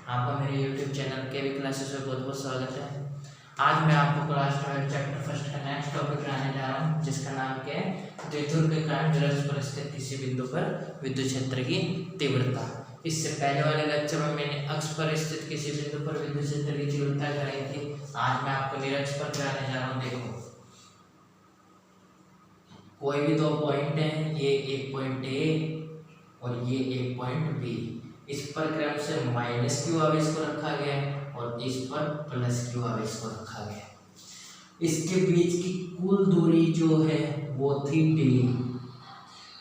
आपका मेरे YouTube channel के भी क्लासेस में बहुत बहुत स्वागत है। आज मैं आपको क्लास 12 चैप्टर फर्स्ट का नेक्स्ट टॉपिक कराने जा रहा हूँ, जिसका नाम क्या है, द्विध्रुव के कारण निरक्ष पर स्थित किसी बिंदु पर विद्युत क्षेत्र की तीव्रता। इससे पहले वाले लेक्चर में मैंने अक्ष पर स्थित किसी बिंदु पर विद्युत क्षेत्र की तीव्रता कराई थी। आज मैं आपको निरक्ष पर कराने जा रहा हूँ। देखो, कोई भी दो पॉइंट है, ये एक पॉइंट ए और ये एक पॉइंट बी। इस पर क्रम से माइनस क्यू आवेश को रखा गया है और इस पर प्लस क्यू आवेश को रखा गया है। इसके बीच की कुल दूरी जो है वो थी डी।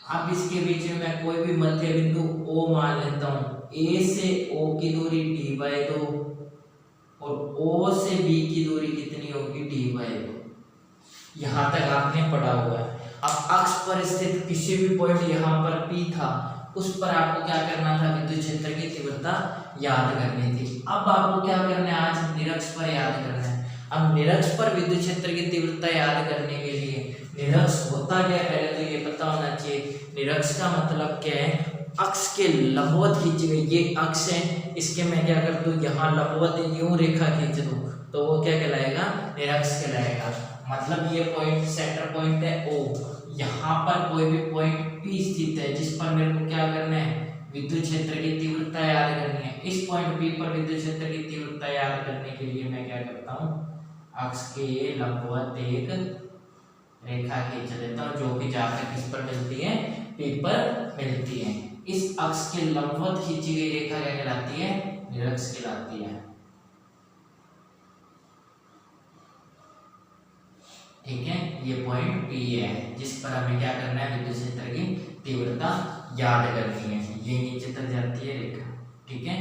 अब इसके बीच में मैं कोई भी मध्य बिंदु ओ मान लेता हूँ। ए से ओ की दूरी डी बाई 2 और ओ से बी की दूरी कितनी होगी, डी बाई 2। यहाँ तक आपने पढ़ा हुआ है। अब अक्ष पर स्थित किसी भी पॉइंट यहाँ पर पी था, उस पर आपको क्या करना था, विद्युत क्षेत्र की तीव्रता याद करनी थी। अब आपको क्या करना है, आज निरक्ष पर याद करना है। अब निरक्ष पर विद्युत क्षेत्र की तीव्रता याद करने के लिए निरक्ष होता क्या है, पहले तो ये पता होना चाहिए। निरक्ष का मतलब क्या है, अक्ष के लंबवत खींची गई, ये अक्ष है, इसके मैं क्या कर दूं, यहाँ लंबवत यूं रेखा खींच दूं तो वो क्या कहलाएगा, निरक्ष कहलाएगा। मतलब ये पॉइंट सेंटर पॉइंट है ओ, यहाँ पर कोई भी पॉइंट P स्थित है जिस पर मेरे को क्या करना है, विद्युत क्षेत्र की तीव्रता याद करनी है। इस पॉइंट P पर विद्युत क्षेत्र की तीव्रता याद करने के लिए मैं क्या करता हूँ, अक्ष के लंबवत एक रेखा खींच लेता हूँ, जो कि जाकर किस पर मिलती है, P पर मिलती है। इस अक्ष के लंबवत खींची गई रेखा क्या कहलाती है, निरक्ष कहलाती है। ठीक है, ये पॉइंट P है जिस पर हमें क्या करना है, विद्युत क्षेत्र की तीव्रता याद करनी है। ये नीचे तक जाती है रेखा। ठीक है,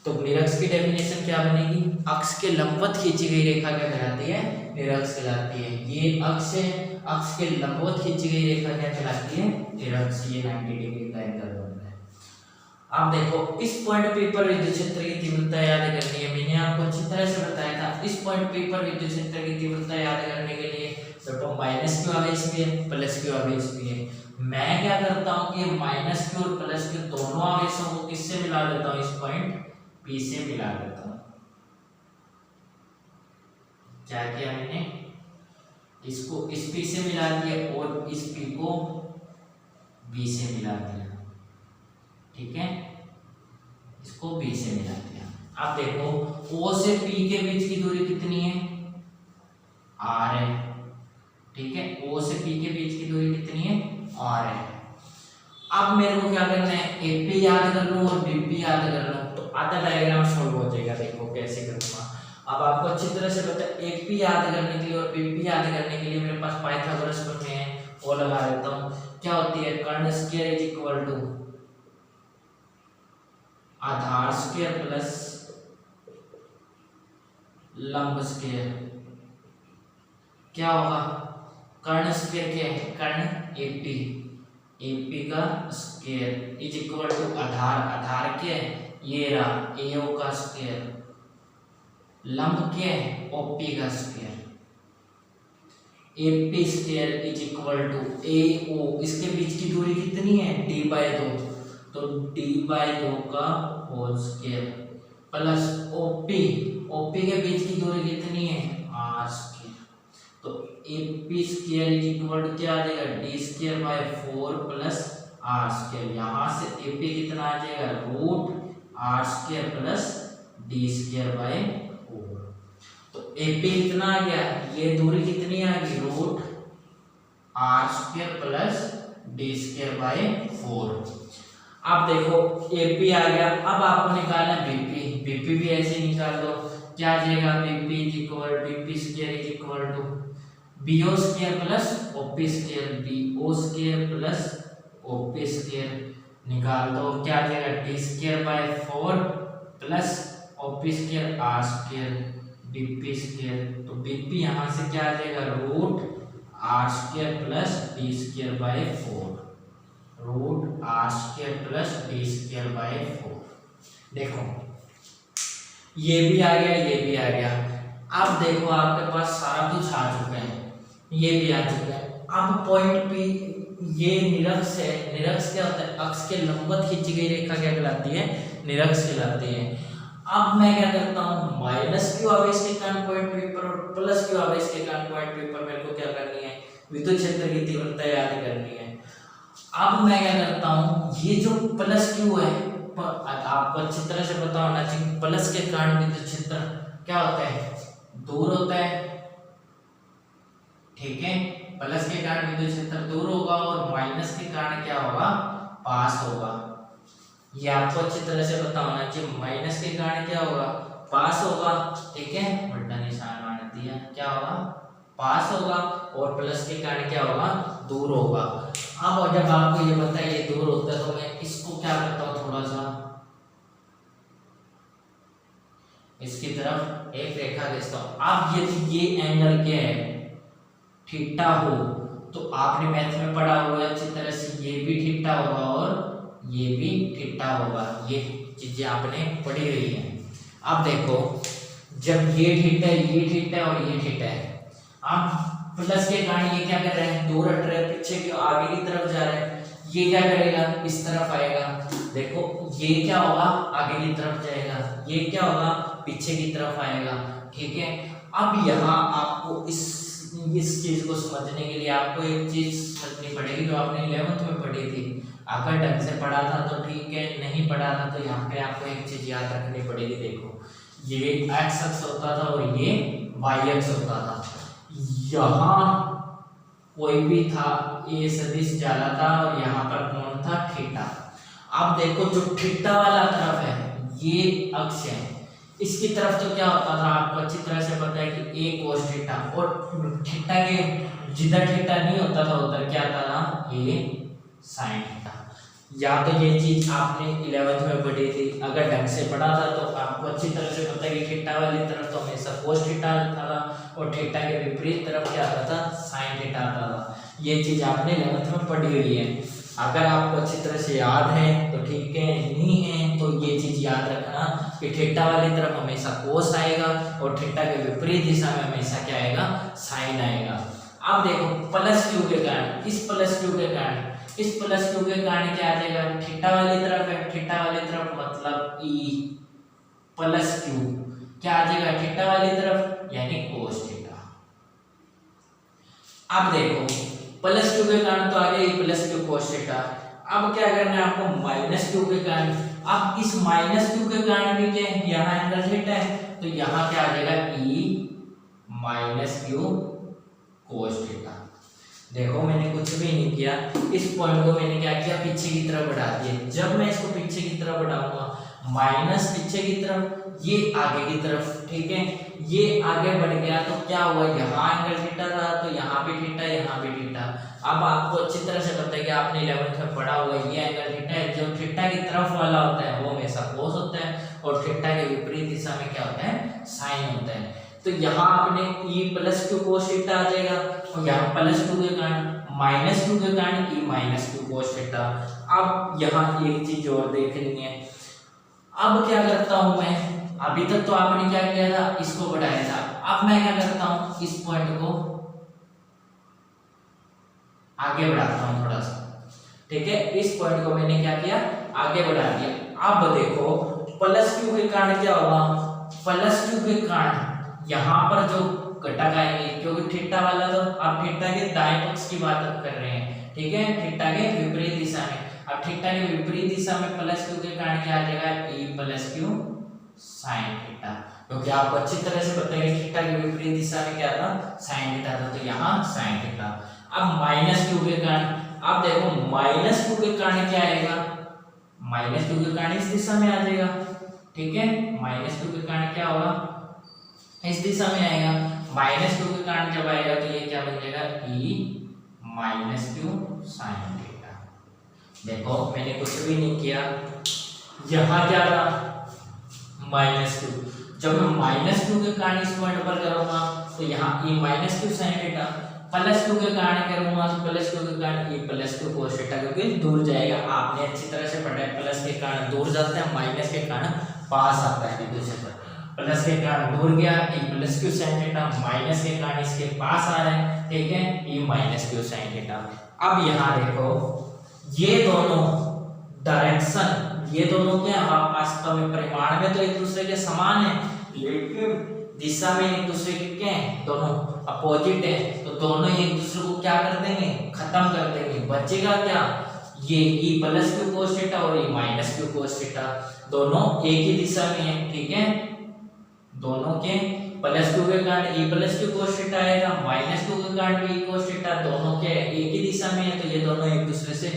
तो निरक्ष की डेफिनेशन क्या बनेगी, अक्ष के लंबवत खींची गई रेखा क्या कहलाती है, निरक्ष कहलाती है। ये अक्ष है, अक्ष के लंबवत खींची गई रेखा क्या कहलाती है, निरक्ष। ये 90 डिग्री का एंगल बन रहा है। अब देखो, इस पॉइंट P पर विद्युत क्षेत्र की तीव्रता याद करनी है। मैंने आपको अच्छी तरह से बताया था। इस पॉइंट P पर विद्युत क्षेत्र की तीव्रता याद करने के लिए तो माइनस क्यू आवेश भी है, प्लस क्यू आवेश भी है। मैं क्या करता हूँ कि माइनस क्यू और प्लस क्यू दोनों आवेशों को किससे मिला देता हूँ, इस पॉइंट P से मिला देता हूँ। क्या किया मैंने, इसको इस P से मिला दिया और इस P को B से मिला दिया। ठीक है, इसको B से मिला दिया। अब देखो, O से P के बीच की दूरी कितनी है, R है। ठीक है, O से P के बीच की दूरी कितनी है, R है। अब मेरे को क्या करना है, AP याद कर लूं और BP याद कर लूं तो आधा डायग्राम सॉल्व हो जाएगा। देखो कैसे करूंगा। अब आपको अच्छी तरह से पता है, AP याद करने के लिए और BP याद करने के लिए मेरे पास पाइथागोरस प्रमेय है, वो लगा देता हूं। क्या होती है, कर्ण स्क्वायर इज इक्वल टू आधार स्क्वायर प्लस लंब स्क्वायर। क्या होगा, कर्ण स्क्वायर क्या है, कर्ण AP का स्क्वायर इज इक्वल टू आधार क्या है, ये रहा AO का स्क्वायर, लंब क्या है, OP का square. AP square is equal to AO, इसके बीच की दूरी कितनी है, D बाई 2, तो D बाई 2 का होल स्क्वायर प्लस OP के बीच की दूरी कितनी है, R स्क्वायर। तो AP square is equal to क्या आ जाएगा, D square by 4 plus R square. यहाँ से AP कितना आ जाएगा, root R square plus D square by 4। तो AP कितना आ गया, ये दूरी कितनी आ गई, root R square plus D square by 4। अब देखो, AP आ गया। अब आपको निकालना BP भी ऐसे निकाल दो। क्या आ जाएगा, BP square is equal to BO square plus OP square, BO square plus OP square निकाल दो। क्या आ जाएगा, D square by 4 plus OP square R square BP square. तो BP यहाँ से क्या आ जाएगा, root R square plus D square by 4, root R square plus D square by 4। देखो, ये भी आ गया, ये भी आ गया। अब देखो, आपके पास सारा कुछ आ चुका है, ये भी आ चुका है। अब पॉइंट P, ये निरक्ष है। निरक्ष क्या होता है, अक्ष के लंबवत खींची गई रेखा क्या कहलाती है, निरक्ष कहलाती है। अब मैं क्या करता हूँ, माइनस क्यू आवेश के कारण पॉइंट पी पर और प्लस क्यू आवेश के कारण पॉइंट पी पर मेरे को क्या करनी है, विद्युत क्षेत्र की तीव्रता याद करनी है। अब मैं क्या करता हूँ, ये जो प्लस क्यू है, आपको अच्छी तरह से पता होना चाहिए प्लस के कारण विद्युत क्षेत्र क्या होता है, दूर होता है, ठीक है। प्लस के कारण विद्युत क्षेत्र दूर होगा और माइनस के कारण क्या होगा, पास होगा। ये आपको अच्छी तरह से पता होना चाहिए, माइनस के कारण क्या होगा, पास होगा, ठीक है, उल्टा निशान मार दिया, क्या होगा, पास होगा, और प्लस के कारण क्या होगा, दूर होगा। अब जब आपको ये पता है ये दूर होता है, तो मैं इसको क्या करता हूँ, थोड़ा सा इसकी तरफ एक रेखा खींचता हूँ। अब यदि ये एंगल क्या है, थीटा हो, तो आपने मैथ में पढ़ा होगा अच्छी तरह से, ये भी थीटा होगा और ये भी थीटा होगा, ये चीजें आपने पढ़ी हुई हैं। अब देखो, जब ये थीटा है, ये थीटा है और ये थीटा है, अब प्लस के कारण ये क्या कर रहे हैं, दूर हट रहे हैं, पीछे की आगे की तरफ जा रहे हैं, ये क्या करेगा, इस तरफ आएगा, देखो ये क्या होगा, आगे की तरफ जाएगा, ये क्या होगा, पीछे की तरफ आएगा, ठीक है। अब यहाँ आपको इस चीज को समझने के लिए आपको एक चीज समझनी पड़ेगी जो आपने 11th में पढ़ी थी। अगर ढंग से पढ़ा था तो ठीक है, नहीं पढ़ा था तो यहाँ पे आपको एक चीज याद रखनी पड़ेगी। देखो, ये एक्स अक्ष होता था और ये वाई अक्ष होता था, यहाँ कोई भी था, ये सदिश जा रहा था और यहाँ पर कौन था, थीटा। अब देखो, जो थीटा वाला तरफ है ये अक्ष है, इसकी तरफ तो क्या होता था, आपको अच्छी तरह से पता है कि ए कोस थीटा, और थीटा के जिधर थीटा नहीं होता था उधर क्या आता था, ए साइन थीटा। या तो ये चीज आपने 11th में पढ़ी थी, अगर ढंग से पढ़ा था तो आपको अच्छी तरह से पता है कि थीटा वाली तरफ तो हमेशा कोस थीटा आता था और थीटा के विपरीत तरफ क्या आता था, साइन थीटा आता था। ये चीज आपने 11th में पढ़ी हुई है। अगर आपको अच्छी तरह से याद है तो ठीक है, नहीं है तो ये चीज याद रखना कि थीटा वाली तरफ हमेशा कोस आएगा और थीटा के विपरीत दिशा में हमेशा क्या आएगा, साइन आएगा। अब देखो, प्लस क्यू के कारण, इस प्लस क्यू के कारण, इस प्लस क्यू के कारण क्या आ जाएगा, थीटा वाली तरफ है, थीटा वाली तरफ मतलब ई प्लस क्यू क्या आ जाएगा, थीटा वाली तरफ यानी कोस थीटा। अब देखो, प्लस क्यू के कारण तो आ गया प्लस क्यू कोस थीटा। अब क्या करना है आपको, माइनस क्यू के कारण। अब इस माइनस क्यू के कारण भी क्या है, यहाँ एंगल थीटा है, तो यहाँ क्या आ जाएगा, ई माइनस क्यू कोस थीटा। देखो, मैंने कुछ भी नहीं किया, इस पॉइंट को मैंने क्या किया, पीछे की तरफ बढ़ा दिया। जब मैं इसको पीछे की तरफ बढ़ाऊंगा, माइनस पीछे की तरफ, ये आगे की तरफ, ठीक है, ये आगे बढ़ गया तो क्या हुआ, यहाँ एंगल थीटा था तो यहाँ भी थीटा, यहाँ भी थीटा। अब आपको अच्छी तरह से पता है कि आपने 11th में पढ़ा हुआ, ये एंगल थीटा है, जो थीटा की तरफ वाला होता है वो हमेशा कोस होता है और थीटा के विपरीत दिशा में क्या होता है, साइन होता है। तो यहाँ आपने E plus Q cos theta आ जाएगा और यहाँ प्लस क्यू के कारण माइनस क्यू के कारण ई माइनस क्यू कोस थीटा। अब यहाँ एक चीज और देखनी है, अब क्या करता हूं मैं, अभी तक तो आपने क्या किया था, इसको बढ़ाया था, अब मैं क्या करता हूं, इस पॉइंट को आगे बढ़ाता हूं थोड़ा सा, ठीक है। इस पॉइंट को मैंने क्या किया, आगे बढ़ा दिया। अब देखो, प्लस क्यू के कारण क्या होगा, प्लस क्यू के कारण यहाँ पर जो घटक आएंगे, क्योंकि थीटा वाला तो आप थीटा के दाएं पक्ष की बात कर रहे हैं, ठीक है, थीटा के विपरीत दिशा में। अब थीटा के विपरीत दिशा में प्लस क्यू के कारण क्या आ जाएगा, E plus Q sine theta, क्योंकि आपको अच्छी तरह से पता है कि थीटा के विपरीत दिशा में क्या था, साइन थीटा था, तो यहाँ साइन थीटा। अब माइनस क्यू के कारण, अब देखो माइनस क्यू के कारण क्या आएगा, माइनस क्यू के कारण इस दिशा में आ जाएगा, ठीक है, माइनस क्यू के कारण क्या होगा, इस दिशा में आएगा। माइनस क्यू के कारण जब आएगा तो ये क्या बन जाएगा, ई माइनस क्यू साइन थीटा। देखो, मैंने कुछ भी नहीं किया, यहाँ क्या था, माइनस क्यू। जब मैं माइनस क्यू के कारण इस पॉइंट पर करूंगा तो यहाँ E minus Q sine theta, plus Q के कारण करूंगा तो प्लस क्यू के कारण E plus Q cos theta, क्योंकि दूर जाएगा। आपने अच्छी तरह से पढ़ा है, प्लस के कारण दूर जाता है, माइनस के कारण पास आता है विद्युत क्षेत्र। प्लस के कारण दूर गया, ई plus Q sine theta, minus के कारण इसके पास आ रहा है, ठीक है, ई माइनस क्यू साइन थीटा। अब यहाँ देखो, ये दोनों डायरेक्शन ये दोनों क्या वास्तव में परिमाण में तो एक दूसरे के समान है, लेकिन दिशा में एक दूसरे के क्या है, दोनों अपोजिट है। तो दोनों एक दूसरे को क्या कर देंगे, खत्म कर देंगे। बचेगा क्या, ये e plus Q cos theta और e minus Q cos theta, दोनों एक ही दिशा में है। ठीक है, दोनों के प्लस क्यू के कारण e plus Q cos theta आएगा, माइनस क्यू के कारण भी कोस थीटा, दोनों के एक ही दिशा में है, तो ये दोनों एक दूसरे से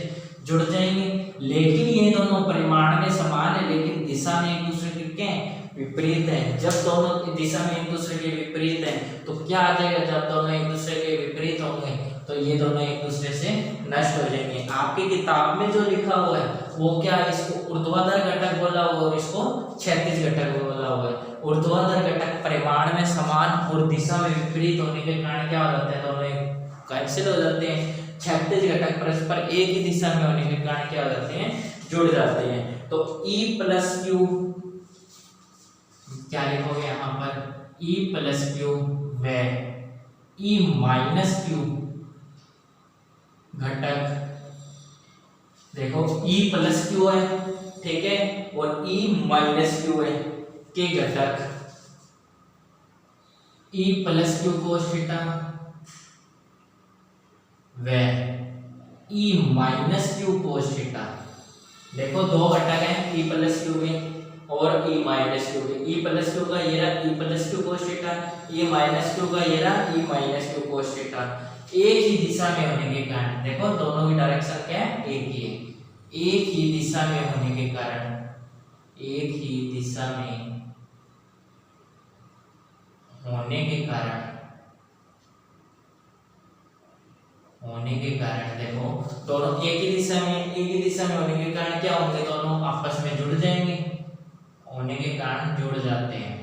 जुड़ जाएंगे। लेकिन ये दोनों परिमाण में समान है, लेकिन दिशा में एक दूसरे के क्या विपरीत है। जब दोनों दिशा में एक दूसरे के विपरीत है तो क्या आ जाएगा, जब दोनों एक दूसरे के विपरीत होंगे तो ये दोनों एक दूसरे से नष्ट हो जाएंगे। आपकी किताब में जो लिखा हुआ है वो क्या, इसको ऊर्ध्वाधर घटक बोला हुआ और इसको क्षैतिज घटक बोला हुआ है। ऊर्ध्वाधर घटक परिमाण में समान और दिशा में विपरीत होने के कारण क्या हो जाता है, दोनों कैंसिल हो जाते हैं। क्षैतिज घटक परस्पर एक ही दिशा में होने के कारण क्या हो जाते हैं, जुड़ जाते हैं। तो E प्लस क्यू क्या लिखोगे यहाँ पर, E प्लस क्यू व E माइनस क्यू घटक, देखो E प्लस क्यू है, ठीक है, और E माइनस क्यू है के घटक E plus Q cos theta व E minus Q cos theta. देखो दो घटक हैं E प्लस क्यू में और E माइनस क्यू में। E प्लस क्यू का ये रहा E plus Q cos theta, E minus Q का ये रहा E minus Q cos theta. एक ही दिशा में होने के कारण, देखो दोनों की डायरेक्शन क्या है, एक ही है। एक ही दिशा में होने के कारण, एक ही दिशा में होने के कारण, देखो दोनों एक ही दिशा में होने के कारण क्या होंगे, दोनों आपस में जुड़ जाएंगे, होने के कारण जुड़ जाते हैं।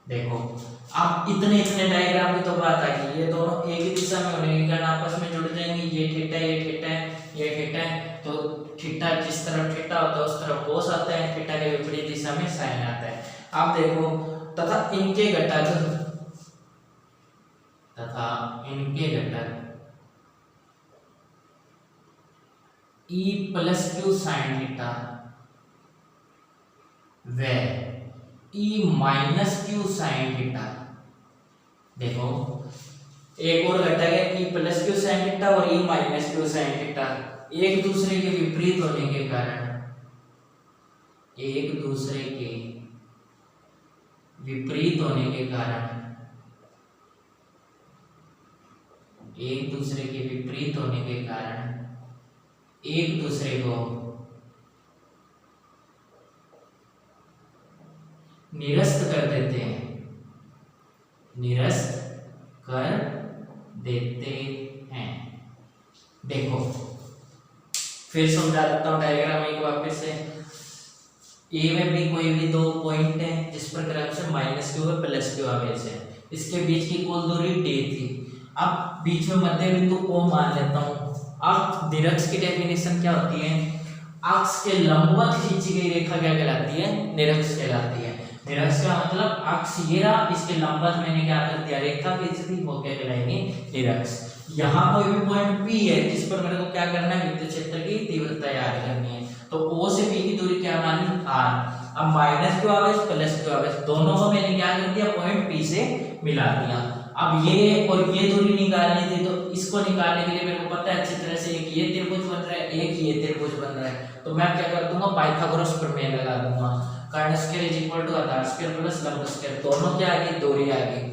देखो अब इतने डायग्राम की तो बात आ गई, ये दोनों एक ही दिशा में होने के कारण आपस में जुड़ जाएंगे। ये थीटा है, ये थीटा है, ये थीटा है, तो थीटा जिस तरफ थीटा होता है उस तरफ कोस आता है, थीटा के विपरीत दिशा में साइन आता है। अब देखो तथा इनके घटक E plus Q sine theta व E minus Q sine theta. देखो एक और घटक है E plus Q sine theta और E minus Q sine theta, एक दूसरे के विपरीत होने के कारण, एक दूसरे के विपरीत होने के कारण, एक दूसरे के विपरीत होने के कारण एक दूसरे को निरस्त कर देते हैं, निरस्त कर देते हैं। देखो फिर समझा देता हूं डायग्राम एक वापस से। ए में भी कोई भी दो पॉइंट है जिस पर क्रम से माइनस क्यू और प्लस क्यू आवेश है, इसके बीच की कुल दूरी d थी। अब बीच में मध्य बिंदु O मान लेता हूं। अब निरक्ष की डेफिनेशन क्या होती है, अक्ष के लंबवत खींची गई रेखा क्या कहलाती है, निरक्ष कहलाती है। निरक्ष का मतलब अक्ष ये रहा, इसके लंबवत मैंने क्या कर दिया, रेखा खींच दी, वो क्या कहलाएगी, निरक्ष। यहाँ कोई भी पॉइंट P है जिस पर मेरे को क्या करना है, विद्युत क्षेत्र की तीव्रता याद करनी है, तो O से P की दूरी क्या मानी, r। अब माइनस क्यू आवेश प्लस क्यू आवेश दोनों को मैंने क्या कर दिया, पॉइंट P से मिला दिया। अब ये और ये दूरी निकालनी थी, तो इसको निकालने के लिए मेरे को पता है अच्छी तरह से एक ये त्रिभुज बन रहा है, एक ये त्रिभुज बन रहा है, तो मैं क्या कर दूंगा, पाइथागोरस प्रमेय लगा दूंगा। कर्ण स्क्वायर इज इक्वल टू आधार स्क्वायर प्लस लंब स्क्वायर, दोनों क्या आ गई, दूरी आ गई।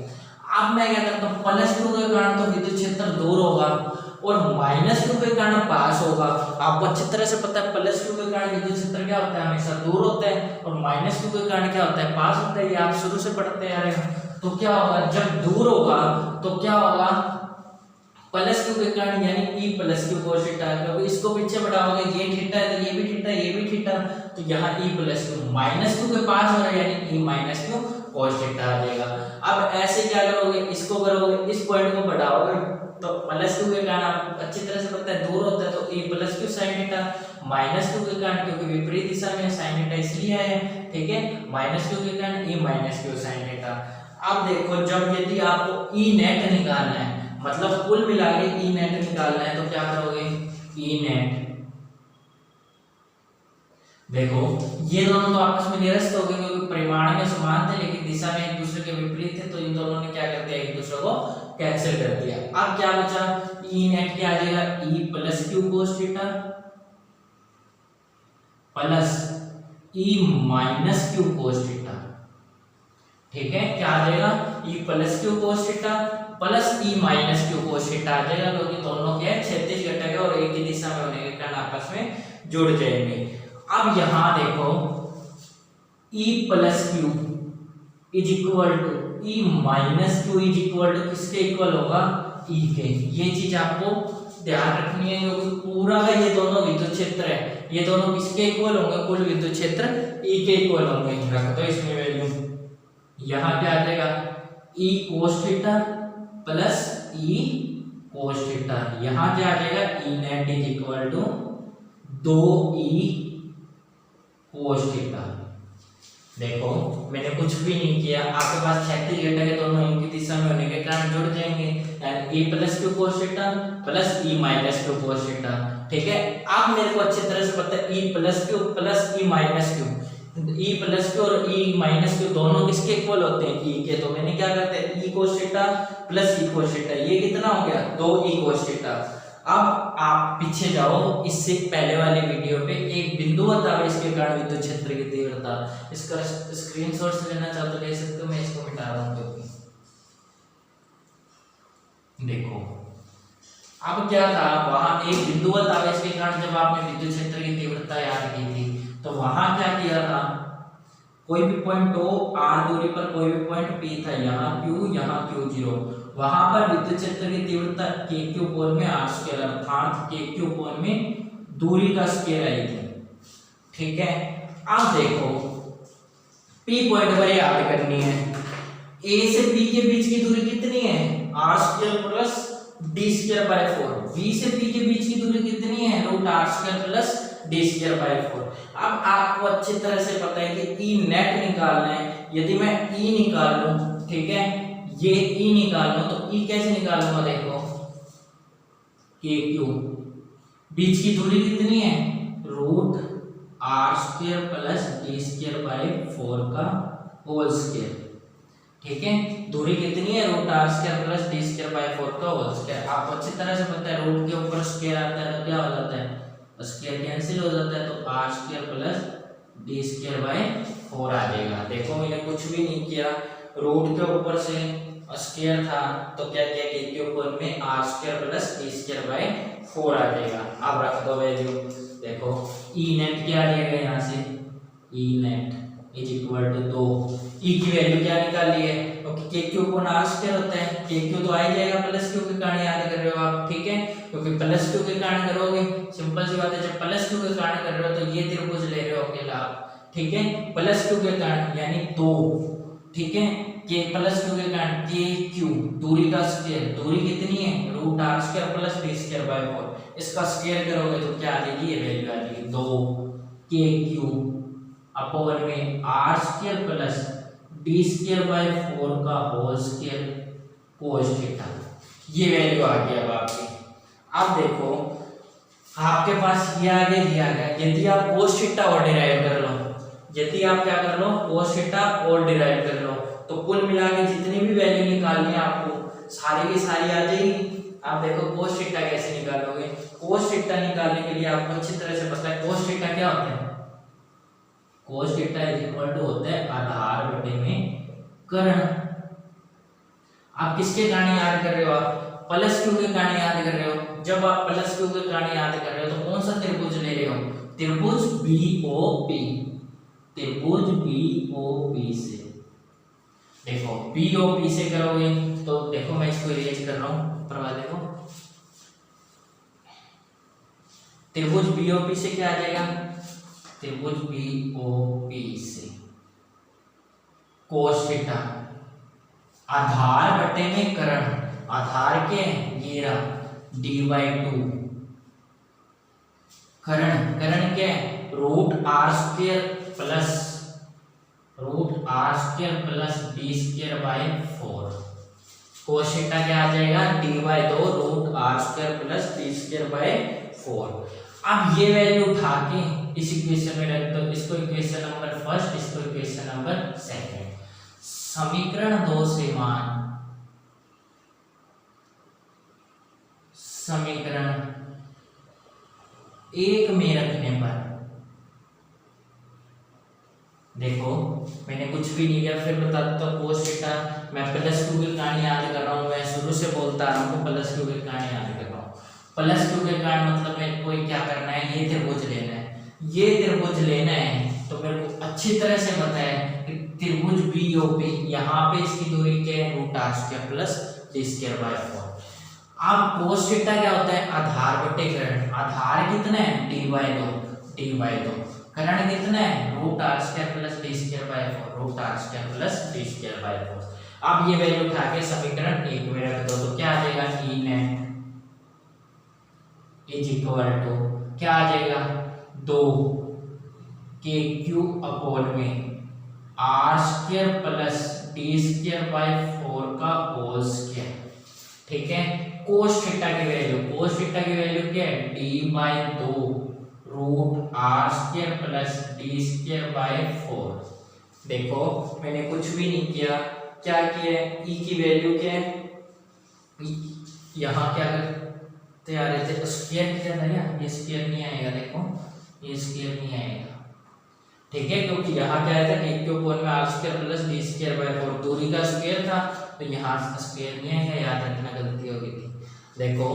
अब मैं क्या करता हूँ, प्लस क्यू के कारण तो विद्युत क्षेत्र दूर होगा और माइनस क्यू के कारण पास होगा। आपको अच्छी तरह से पता है प्लस क्यू के कारण विद्युत क्षेत्र क्या होता है, हमेशा दूर होता है, और माइनस क्यू के कारण क्या होता है, पास होता है। ये आप शुरू से पढ़ते आ रहे हो। तो क्या होगा, जब दूर होगा तो क्या होगा, प्लस क्यू के कारण यानी E plus Q cos theta, क्योंकि इसको पीछे बढ़ाओगे, ये थीटा है तो ये भी थीटा, ये भी थीटा, तो यहाँ E plus Q minus Q के पास हो रहा है यानी E minus Q cos theta आ जाएगा। अब ऐसे क्या करोगे, इसको करोगे, इस पॉइंट को बढ़ाओगे तो प्लस क्यू के कारण आपको अच्छी तरह से पता है दूर होता है, तो E plus Q sine theta, minus Q के कारण क्योंकि विपरीत दिशा में साइन थीटा इसलिए है, ठीक है, माइनस क्यू के कारण E minus Q sine theta. अब देखो जब यदि आपको E नेट निकालना है, मतलब कुल मिला के E नेट निकालना है, तो क्या करोगे, E नेट देखो ये दोनों तो आपस में निरस्त हो गए क्योंकि परिमाण में समान थे लेकिन दिशा में एक दूसरे के विपरीत थे, तो इन दोनों ने क्या कर दिया, एक दूसरे को कैंसिल कर दिया। अब क्या बचा, ई नेट क्या आ जाएगा, E plus Q cos theta plus E minus Q cos theta. ठीक है, क्या आ जाएगा, E plus Q cos theta plus E minus Q cos theta आ जाएगा, क्योंकि दोनों के क्षैतिज घटक है और एक ही दिशा में होने के कारण आपस में जुड़ जाएंगे। अब यहां देखो E plus Q is equal to E minus Q is equal to किसके इक्वल होगा, E के। ये चीज आपको ध्यान रखनी है क्योंकि पूरा का ये दोनों विद्युत क्षेत्र है, ये दोनों किसके इक्वल होंगे, कुल विद्युत क्षेत्र E के इक्वल होंगे। रख दो इसमें वैल्यू, यहाँ क्या आ जाएगा E cos theta plus E cos theta, यहाँ क्या आ जाएगा E net is equal to 2E cos theta. देखो मैंने कुछ भी नहीं किया, आपके पास क्षैतिज घटक है, दोनों एक ही दिशा में होने के कारण जुड़ जाएंगे, यानी E plus Q cos theta plus E minus Q cos theta. ठीक है, आप मेरे को अच्छी तरह से पता है E plus Q plus E minus Q, E plus Q और E माइनस क्यू दोनों किसके इक्वल होते हैं, E के। तो मैंने क्या करते हैं E cos theta plus E cos theta, ये कितना हो गया 2E cos थीटा। अब आप पीछे जाओ, इससे पहले वाले वीडियो पे एक बिंदुवत आवेश के कारण विद्युत क्षेत्र की तीव्रता, इसका स्क्रीनशॉट से लेना चाहो तो ले सकते हो, मैं इसको मिटा रहा हूं क्योंकि देखो अब क्या था, वहां एक बिंदुवत आवेश के कारण जब आपने विद्युत क्षेत्र की तीव्रता याद की थी तो वहां क्या किया था, कोई भी पॉइंट O r दूरी पर कोई भी पॉइंट P था, यहाँ Q यहाँ Q0, वहां पर विद्युत क्षेत्र की तीव्रता KQ कोण में r स्क्वायर अर्थात KQ कोण में दूरी का स्क्वायर आई थी। ठीक है, अब देखो P पॉइंट पर याद करनी है, A से B के बीच की दूरी कितनी है, r square plus d square by 4, B से P के बीच की दूरी कितनी है, root r square plus d square by 4। अब आपको अच्छी तरह से पता है कि E नेट निकालना है, यदि मैं E निकाल लूं, ठीक है, ये E निकाल लूं तो E कैसे निकालूंगा, देखो KQ बीच की दूरी कितनी है, root r square plus d square by 4 का होल स्क्वायर। ठीक है, दूरी कितनी है, root r square plus d square by 4 का होल स्क्वायर। आपको अच्छी तरह से पता है रूट के ऊपर स्क्वायर आता है तो क्या हो जाता है, स्क्वायर कैंसिल हो जाता है, तो r square plus d square by 4 आ जाएगा। देखो मैंने कुछ भी नहीं किया, रूट के ऊपर से स्क्वायर था तो क्या किया, KQ कोण में r square plus d square by 4 आ जाएगा। अब रख दो वैल्यू, देखो E नेट क्या आ जाएगा, यहाँ से E net is equal to 2, E की वैल्यू क्या निकाली है, क्योंकि KQ कोण r स्क्वायर होता है, KQ तो आ ही जाएगा प्लस Q के कारण, याद कर रहे हो आप। ठीक है, क्योंकि प्लस Q के कारण करोगे, सिंपल सी बात है, जब प्लस Q के कारण कर रहे हो तो ये त्रिभुज ले रहे हो अकेला आप। ठीक है, प्लस Q के कारण यानी 2, ठीक है, के प्लस Q के कारण KQ दूरी का स्क्वायर, दूरी कितनी है, root r square plus d square by 4, इसका स्क्वायर करोगे तो क्या आ जाएगी, ये वैल्यू आ जाएगी 2KQ अपॉन में r square plus d square by 4 का होल स्क्वायर cos थीटा। ये वैल्यू आ गई अब आपकी। अब देखो आपके पास ये आगे दिया गया, यदि आप cos थीटा और डिराइव कर लो, यदि आप क्या कर लो, cos थीटा और डिराइव कर लो, तो कुल मिला के जितनी भी वैल्यू निकालनी है आपको सारी की सारी आ जाएगी। आप देखो cos थीटा कैसे निकालोगे, cos थीटा निकालने के लिए आपको अच्छी तरह से पता है cos थीटा क्या होता है, cos theta is equal to होता है आधार बटे में कर्ण। आप किसके कारण याद कर रहे हो, आप प्लस Q के कारण याद कर रहे हो। जब आप प्लस Q के कारण याद कर रहे हो तो कौन सा त्रिभुज ले रहे हो, त्रिभुज BOP, त्रिभुज BOP से। देखो BOP से करोगे तो देखो मैं इसको इरेज कर रहा हूं, परवा देखो त्रिभुज BOP से क्या आ जाएगा, त्रिभुज BOP से cos थीटा आधार बटे में कर्ण, आधार के ये रहा d/2, कर्ण क्या root r square plus d square by 4, cos theta क्या आ जाएगा d/2 root r square plus d square by 4। अब ये वैल्यू उठा के इस इक्वेशन में रख दो, इसको इक्वेशन नंबर फर्स्ट, इसको इक्वेशन नंबर सेकंड। समीकरण 2 से मान समीकरण 1 में रखने पर, देखो मैंने कुछ भी नहीं किया, फिर बता देता हूँ कोस थीटा, मैं प्लस क्यू की कहानी याद कर रहा हूँ, मैं शुरू से बोलता आ रहा हूँ प्लस क्यू की कहानी याद कर रहा हूँ। प्लस क्यू के कारण मतलब मेरे को क्या करना है, ये त्रिभुज लेना है, ये त्रिभुज लेना है, तो मेरे को अच्छी तरह से पता है कि त्रिभुज बीओपी, यहाँ पे इसकी दूरी क्या है, root R square plus D square by 4। अब कोस थीटा क्या होता है, आधार बटे कर्ण, आधार कितना है डी बाय 2, कर्ण कितना है root R square plus D square by 4, root R square plus D square by 4। अब ये वैल्यू उठा के समीकरण 1 में रख दो, तो क्या आ जाएगा, E net is equal to क्या आ जाएगा, 2 के क्यू अपॉन में R square plus D square by 4 का होल स्क्वायर। ठीक है, कोस थीटा की वैल्यू क्या है, D by 2 root R square plus D square by 4। देखो मैंने कुछ भी नहीं किया, क्या किया है, ई की वैल्यू क्या है, यहाँ क्या करते आ रहे थे, स्क्वायर किया था क्या, ये स्क्वायर नहीं आएगा, देखो ये स्क्वायर नहीं आएगा। ठीक है, क्योंकि यहाँ क्या आया था, एक के ऊपर में R square plus D square by 4, दूरी का स्क्वायर था, तो यहाँ स्क्वायर नहीं आएगा, याद रखना गलती हो गई थी। देखो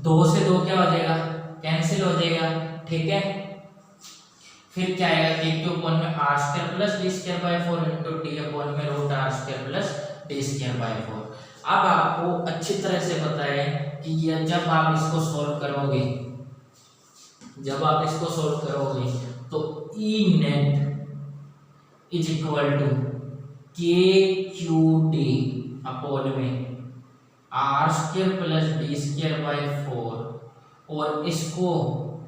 2 से 2 क्या हो जाएगा, कैंसिल हो जाएगा। ठीक है, फिर क्या आएगा, एक के ऊपर में R square plus D square by 4 into D upon में root R square plus D square by 4। अब आपको अच्छी तरह से पता है कि ये जब आप इसको सॉल्व करोगे, तो E net is equal to K Q D upon में R square plus D square by 4, और इसको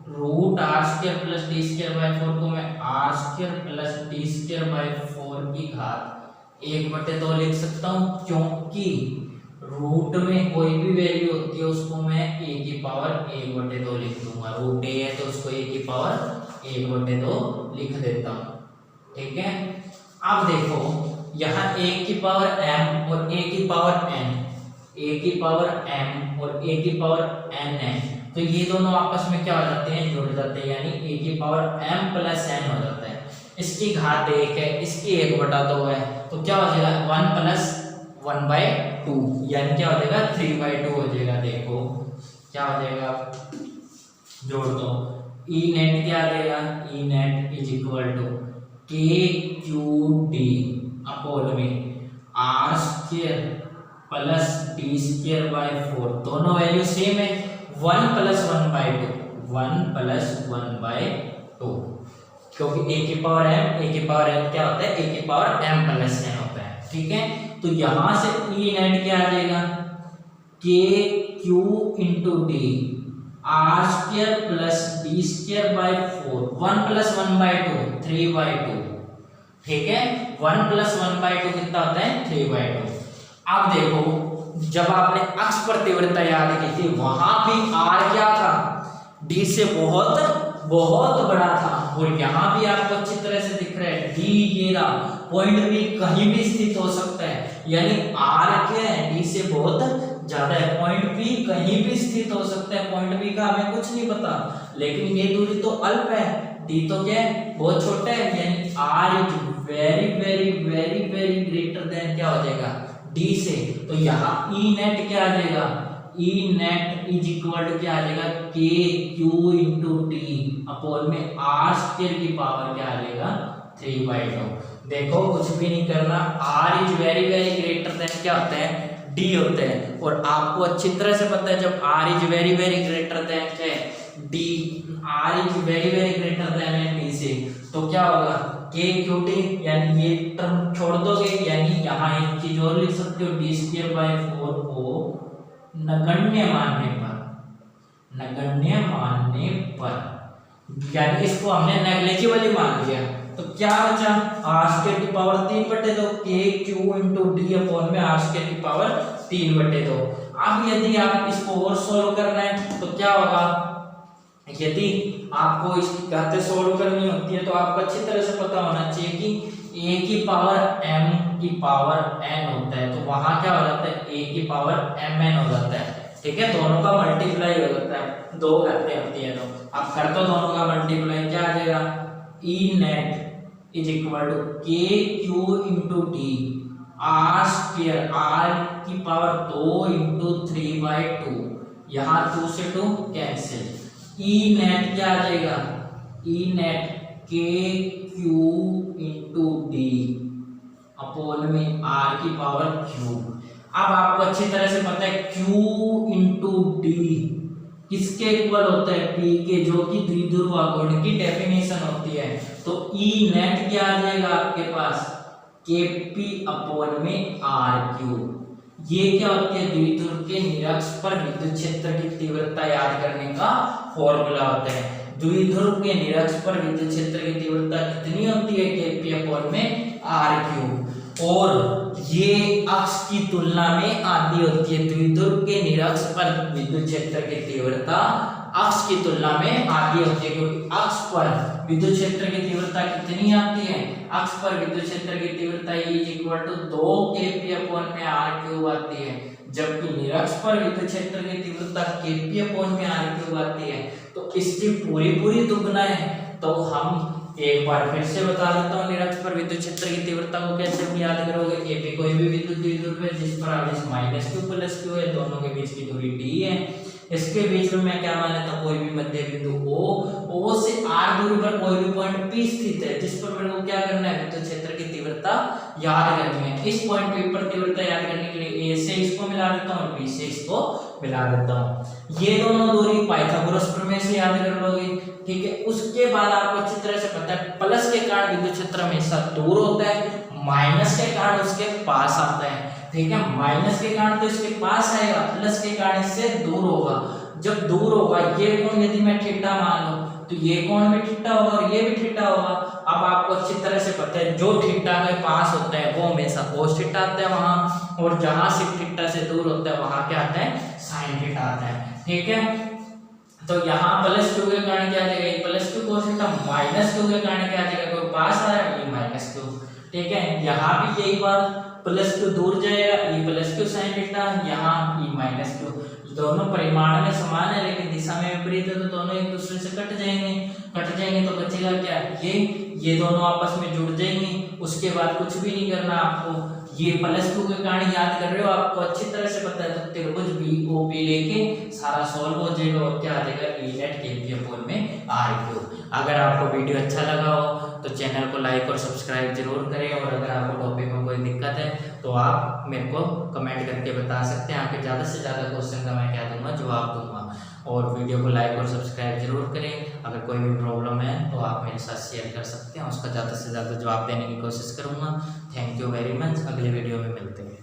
root R square plus D square by 4 को मैं R square plus D square by 4 की घात 1/2 लिख सकता हूँ, क्योंकि रूट में कोई भी वैल्यू होती है उसको मैं a की पावर 1/2 लिख दूंगा, रूट a है तो उसको a की पावर 1/2 लिख देता हूँ। ठीक है, अब देखो यहाँ a की पावर m और a की पावर n, a की पावर m और a की पावर n है, तो ये दोनों आपस में क्या हो जाते हैं, जुड़ जाते हैं, यानी a की पावर m प्लस n हो जाता है। इसकी घात 1 है, इसकी 1/2 है, तो क्या हो जाएगा 1 प्लस 1/2, यानी क्या हो जाएगा 3/2 हो जाएगा। देखो क्या हो जाएगा, जोड़ दो, ई नेट क्या आ जाएगा, E net is equal to K Q D upon में R square plus D square by 4, दोनों वैल्यू सेम है, 1 प्लस 1/2, 1 प्लस 1/2, क्योंकि a की पावर m क्या होता है, a की पावर m प्लस n होता है। ठीक है, तो यहां से ई नेट क्या आ जाएगा, के Q into D R square plus D square by 4, 1 plus 1/2 3/2। ठीक है, 1 प्लस 1/2 कितना होता है, 3/2। अब देखो जब आपने अक्ष प्रतिवृत्ता याद की थी, वहां भी r क्या था, d से बहुत बहुत बड़ा था, और यहाँ भी आपको अच्छी तरह से दिख रहा है d, ये रहा पॉइंट भी कहीं भी स्थित हो सकता है, यानी r क्या है, d से बहुत ज्यादा है, पॉइंट भी कहीं भी स्थित हो सकता है, पॉइंट भी का हमें कुछ नहीं पता, लेकिन ये दूरी तो अल्प है, d तो क्या है, बहुत छोटा है, यानी r is very very very very greater than क्या हो जाएगा, d से, तो यहाँ ई नेट क्या आ जाएगा, E net is equal to क्या आ जाएगा, के क्यू इंटू डी अपॉन में आर स्क्वायर की पावर क्या आ जाएगा, 3/2। देखो कुछ भी नहीं करना, r is very very greater than क्या होता है, d होता है, और आपको अच्छी तरह से पता है जब r is very very greater than क्या है, d, r is very very greater than d से, तो क्या होगा, के क्यू टी, यानी ये टर्म छोड़ दोगे, यानी यहाँ एक चीज और लिख सकते हो, डी स्क्वायर बाय 4 को नगण्य मानने पर, यानी इसको हमने नेग्लिजिबल मान लिया, तो क्या बचा, आर स्क्वायर की पावर 3/2, के क्यू इंटू डी अपॉन में आर स्क्वायर की पावर 3/2। अब यदि आप इसको और सोल्व करना है तो क्या होगा, यदि आपको इसकी घातें सोल्व करनी होती है तो आपको अच्छी तरह से पता होना चाहिए कि a की पावर m की पावर n होता है, तो वहां क्या हो जाता है a की पावर mn हो जाता है। ठीक है, दोनों का मल्टीप्लाई हो जाता है, दो घातें होती है तो आप कर दो दोनों का मल्टीप्लाई, क्या आ जाएगा e net is equal to k q into D r square r की पावर 2 इंटू 3/2, यहाँ 2 से 2 कैंसिल, ई नेट क्या आ जाएगा ई नेट के क्यू इंटू डी अपोन में आर की पावर क्यूब। अब आपको अच्छी तरह से पता है क्यू इंटू डी किसके इक्वल होता है पी के, जो कि द्विध्रुव आघूर्ण की डेफिनेशन होती है। तो ई नेट क्या आ जाएगा आपके पास के पी अपोन में आर क्यूब। ये क्या होती है द्विध्रुव के निरक्ष पर विद्युत क्षेत्र की तीव्रता याद करने का फॉर्मूला होता है। द्विध्रुव के निरक्ष पर विद्युत क्षेत्र की तीव्रता कितनी होती है Kp अपॉन में आर क्यूब, और ये अक्ष की तुलना में आधी होती है। द्विध्रुव के निरक्ष पर विद्युत क्षेत्र की तीव्रता अक्ष की तुलना में आधी होती है, क्योंकि अक्ष पर विद्युत क्षेत्र की तीव्रता कितनी आती है, अक्ष पर विद्युत क्षेत्र की तीव्रता E equal to 2 Kp upon में आर क्यूब आती है, जबकि निरक्ष पर विद्युत क्षेत्र की तीव्रता Kp अपॉन में आर क्यूब आती है। तो इसकी पूरी दुगना है। तो हम एक बार फिर से बता देता हूँ, निरक्ष पर विद्युत क्षेत्र की तीव्रता को कैसे याद करोगे। Kp कोई भी विद्युत द्विध्रुव है जिस पर आवेश माइनस क्यू प्लस क्यू है, दोनों के बीच की दूरी d है। इसके बीच में मैं क्या मान लेता हूँ, कोई भी मध्य बिंदु O से r दूरी पर कोई भी पॉइंट P स्थित है, जिस पर मेरे को क्या करना है विद्युत क्षेत्र की तीव्रता याद करनी है। इस पॉइंट P पर तीव्रता याद करने के लिए A से इसको मिला देता हूँ और B से इसको मिला देता हूँ। ये दोनों दूरी पाइथागोरस प्रमेय से याद कर लोगे। ठीक है, उसके बाद आपको अच्छी तरह से पता है प्लस के कारण विद्युत क्षेत्र हमेशा दूर होता है, माइनस के कारण उसके पास आता है। ठीक है, माइनस के कारण तो इसके पास आएगा, प्लस के कारण इससे दूर होगा। जब दूर होगा ये कोण यदि मैं थीटा मान लूं तो ये कोण भी थीटा होगा और ये भी थीटा होगा। अब आपको अच्छी तरह से पता है जो थीटा के पास होता है वो हमेशा कोस थीटा आता है वहां, और जहां से थीटा से दूर होता है वहां क्या आता है साइन थीटा आता है। ठीक है, तो यहाँ प्लस क्यू के कारण क्या आ जाएगा plus Q cos theta, minus Q के कारण क्या आ जाएगा कोई पास आ रहा है ये माइनस क्यू। ठीक है, यहाँ भी यही बात, प्लस क्यू दूर जाएगा ये प्लस क्यू साइन थीटा, यहाँ ये माइनस क्यू। दोनों परिमाण में समान है लेकिन दिशा में विपरीत है, तो दोनों एक दूसरे से कट जाएंगे तो बचेगा क्या ये दोनों आपस में जुड़ जाएंगे। उसके बाद कुछ भी नहीं करना आपको, ये प्लस क्यू के कारण याद कर रहे हो, आपको अच्छी तरह से पता है, तो त्रिभुज BOP लेके सारा सॉल्व हो जाएगा और क्या आ जाएगा E नेट Kp अपॉन में आर क्यूब। अगर आपको वीडियो अच्छा लगा हो तो चैनल को लाइक और सब्सक्राइब जरूर करें, और अगर आपको टॉपिक में कोई दिक्कत है तो आप मेरे को कमेंट करके बता सकते हैं। आपके ज़्यादा से ज़्यादा क्वेश्चन का मैं क्या दूंगा जवाब दूंगा, और वीडियो को लाइक और सब्सक्राइब जरूर करें। अगर कोई भी प्रॉब्लम है तो आप मेरे साथ शेयर कर सकते हैं, उसका ज़्यादा से ज़्यादा जवाब देने की कोशिश करूँगा। थैंक यू वेरी मच, अगले वीडियो में मिलते हैं।